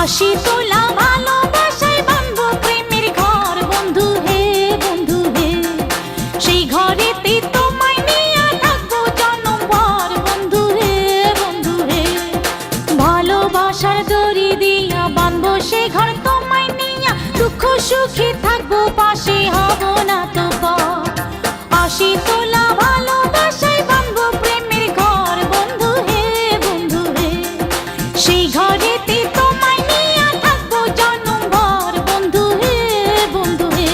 আশি তোলা ভালোবাসায় বাঁধবো প্রেমের ঘর বন্ধু হে বন্ধু হে, সেই ঘরেতে তোমায় নিয়ে থাকবো জন্মভর বন্ধু হে বন্ধু হে। ভালোবাসার দড়ি দিয়া বাঁধবো সেই ঘর তোমায় নিয়ে, দুঃখ সুখে থাকবো পাশে হব না তো পর। আশি তোলা ভালোবাসায় বাঁধবো প্রেমের ঘর বন্ধু হে বন্ধু হে, সেই ঘরেতে তোমায় নিয়ে থাকবো জন্মভর বন্ধু হে বন্ধু হে।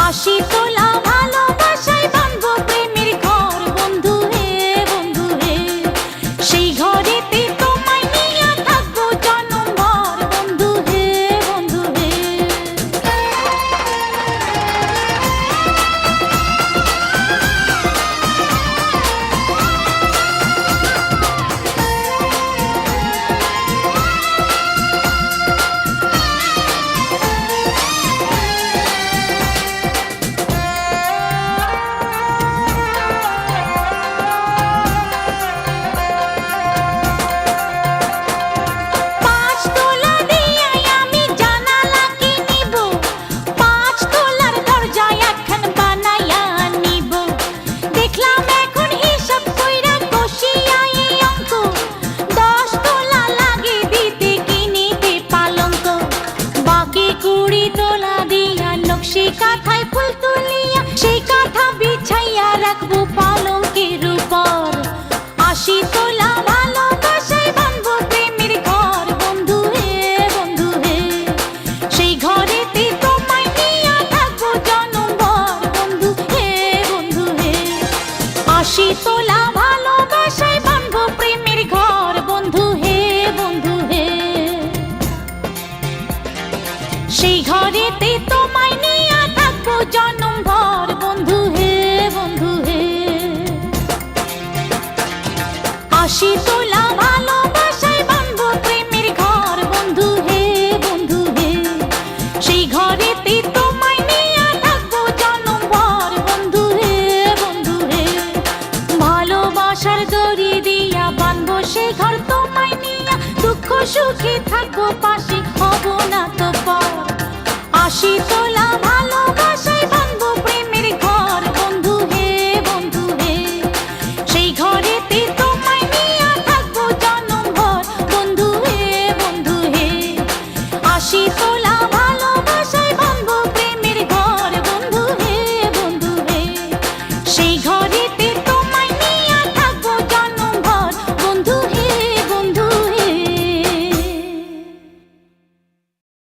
আশি তোলা ভালোবাসায় বাঁধবো প্রেমের ঘর বন্ধু হে বন্ধু হে, সেই ঘরেতে তোমায় নিয়ে থাকবো জন্মভর বন্ধু হে বন্ধু হে। সেই কাঁথায় ফুল তুলিয়া সেই কাঁথা বিছাইয়া রাখবো পালঙ্কের উপর। আশি তোলা ভালোবাসায় বাঁধবো প্রেমের ঘর বন্ধু হে বন্ধু হে, সেই ঘরেতে তোমায় নিয়ে থাকবো জন্মভর বন্ধু হে বন্ধু হে। আশি তোলা ভালোবাসায় বাঁধবো প্রেমের ঘর বন্ধু হে বন্ধু হে, সেই ঘরেতে তোমায় নিয়ে থাকবো জন্মভর বন্ধু হে বন্ধু হে। আশি তোলা ভালোবাসায় বাঁধবো প্রেমের ঘর বন্ধু হে বন্ধু হে, সেই ঘরেতে তোমায় নিয়ে থাকবো জন্মভর বন্ধু হে বন্ধু হে। ভালোবাসার দড়ি দিয়া বাঁধবো সেই ঘর তোমায় নিয়ে, দুঃখ সুখে থাকবো পাশে